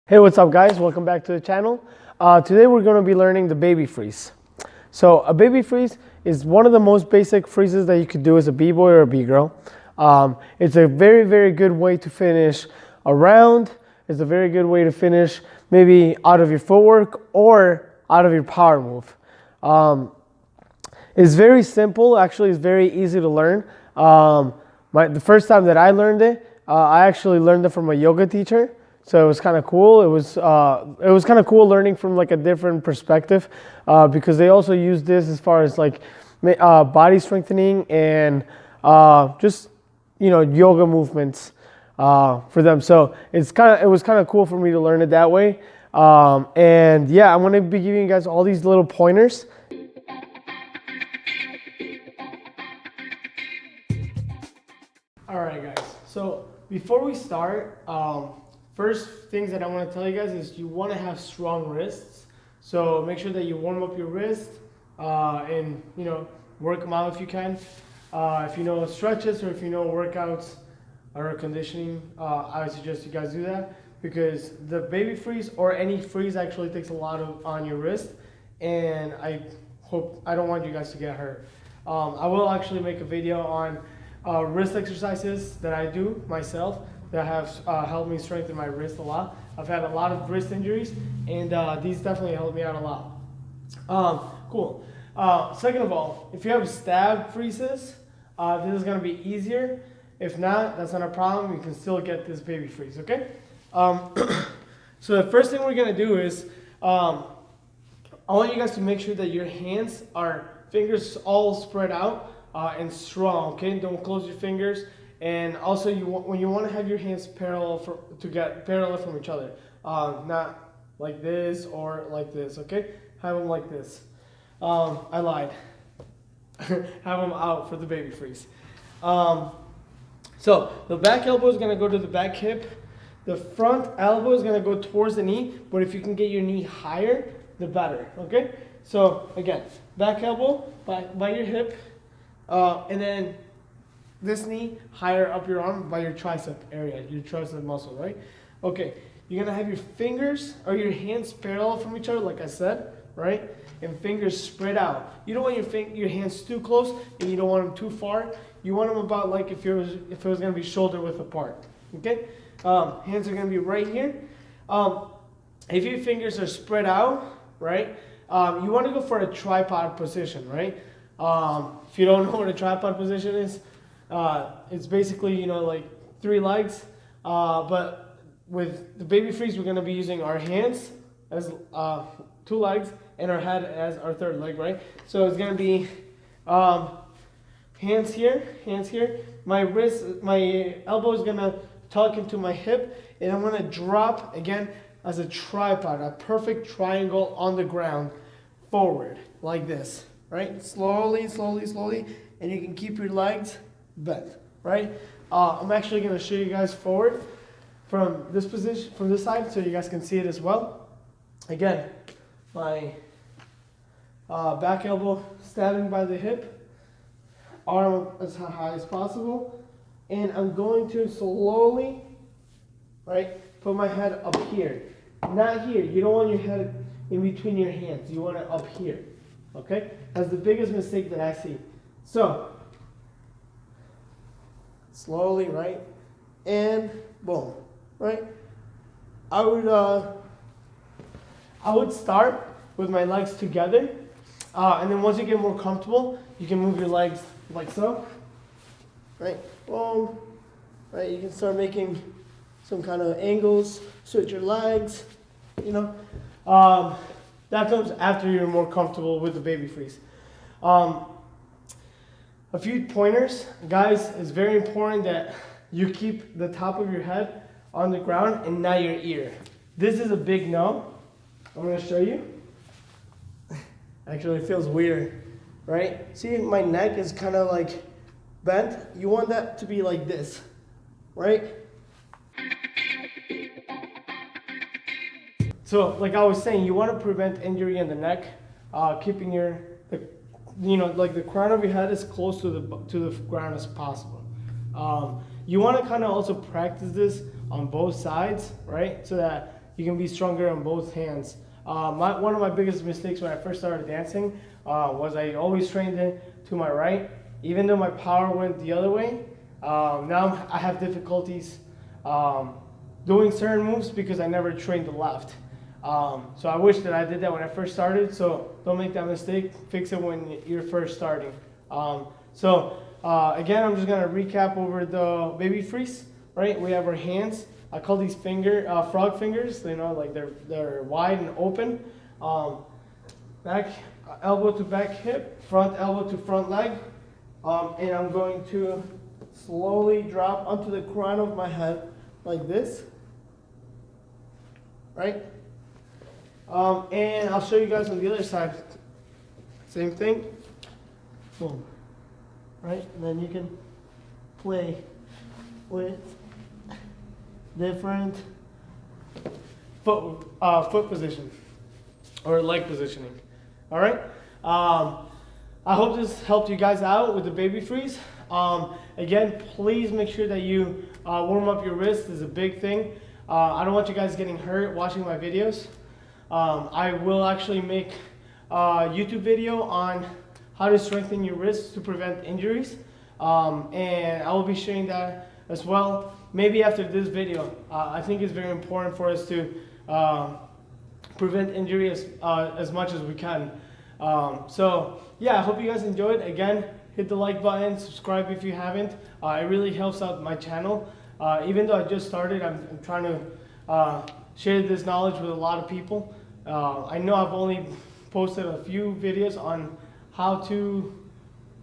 Hey, what's up guys? Welcome back to the channel. Today we're going to be learning the baby freeze. So a baby freeze is one of the most basic freezes that you could do as a b-boy or a b-girl. It's a very, very good way to finish a round. It's a very good way to finish maybe out of your footwork or out of your power move. It's very simple. Actually, it's very easy to learn. The first time that I learned it, I actually learned it from a yoga teacher. So it was kind of cool. It was kind of cool learning from like a different perspective because they also use this as far as like body strengthening and just yoga movements for them. So it was kind of cool for me to learn it that way. And yeah, I'm going to be giving you guys all these little pointers. All right, guys. So before we start. First things that I want to tell you guys is you want to have strong wrists. So make sure that you warm up your wrist and work them out if you can. If you know stretches or if you know workouts or conditioning, I would suggest you guys do that because the baby freeze or any freeze actually takes a lot on your wrist, and I don't want you guys to get hurt. I will actually make a video on wrist exercises that I do myself that have helped me strengthen my wrist a lot. I've had a lot of wrist injuries, and these definitely helped me out a lot. Cool. Second of all, if you have stab freezes, this is going to be easier. If not, that's not a problem. You can still get this baby freeze, okay? So the first thing we're going to do is I want you guys to make sure that your fingers all spread out and strong, okay? Don't close your fingers. And also, when you want to have your hands parallel from each other, not like this or like this, okay? Have them like this. I lied. Have them out for the baby freeze. So the back elbow is going to go to the back hip. The front elbow is going to go towards the knee, but if you can get your knee higher, the better, okay? So again, back elbow by your hip, and then this knee higher up your arm by your tricep area, your tricep muscle, right? Okay, you're gonna have your fingers or your hands parallel from each other, like I said, right? And fingers spread out. You don't want your hands too close, and you don't want them too far. You want them about like if it was gonna be shoulder width apart. Okay, hands are gonna be right here. If your fingers are spread out, right? You want to go for a tripod position, right? If you don't know what a tripod position is. It's basically, like 3 legs, but with the baby freeze, we're going to be using our hands as 2 legs and our head as our 3rd leg, right? So it's going to be hands here. My elbow is going to tuck into my hip, and I'm going to drop again as a tripod, a perfect triangle on the ground forward like this, right? Slowly, and you can keep your legs bent, right? I'm actually going to show you guys forward from this position, from this side, so you guys can see it as well. Again, my back elbow stabbing by the hip, arm as high as possible, and I'm going to slowly, right, put my head up here. Not here. You don't want your head in between your hands. You want it up here, okay? That's the biggest mistake that I see. So slowly, right, and boom, right. I would start with my legs together, and then once you get more comfortable, you can move your legs like so, right, boom, right. You can start making some kind of angles, switch your legs, that comes after you're more comfortable with the baby freeze. A few pointers, guys. It's very important that you keep the top of your head on the ground and not your ear. This is a big no. I'm going to show you. Actually, it feels weird, right? See, my neck is kind of like bent. You want that to be like this, right? So, like I was saying, you want to prevent injury in the neck, keeping the crown of your head as close to the ground as possible. You want to kind of also practice this on both sides, right? So that you can be stronger on both hands. One of my biggest mistakes when I first started dancing was I always trained it to my right, even though my power went the other way. Now I have difficulties doing certain moves because I never trained the left. So I wish that I did that when I first started, so don't make that mistake. Fix it when you're first starting. Again, I'm just going to recap over the baby freeze, right? We have our hands. I call these frog fingers, you know, like they're wide and open. Back elbow to back hip, front elbow to front leg. And I'm going to slowly drop onto the crown of my head like this, right? And I'll show you guys on the other side. Same thing. Boom. Right? And then you can play with different foot position or leg positioning. All right? I hope this helped you guys out with the baby freeze. Again, please make sure that you warm up your wrist. Is a big thing. I don't want you guys getting hurt watching my videos. I will actually make a YouTube video on how to strengthen your wrists to prevent injuries. And I will be sharing that as well, maybe after this video. I think it's very important for us to prevent injury as much as we can. Yeah, I hope you guys enjoyed. Again, hit the like button, subscribe if you haven't. It really helps out my channel. Even though I just started, I'm trying to share this knowledge with a lot of people. I know I've only posted a few videos on how to,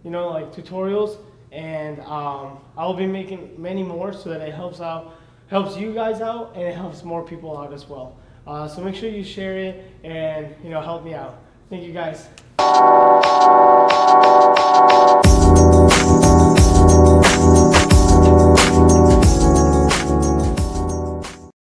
you know, like tutorials, and I'll be making many more so that it helps you guys out, and it helps more people out as well. So make sure you share it and, you know, help me out. Thank you guys.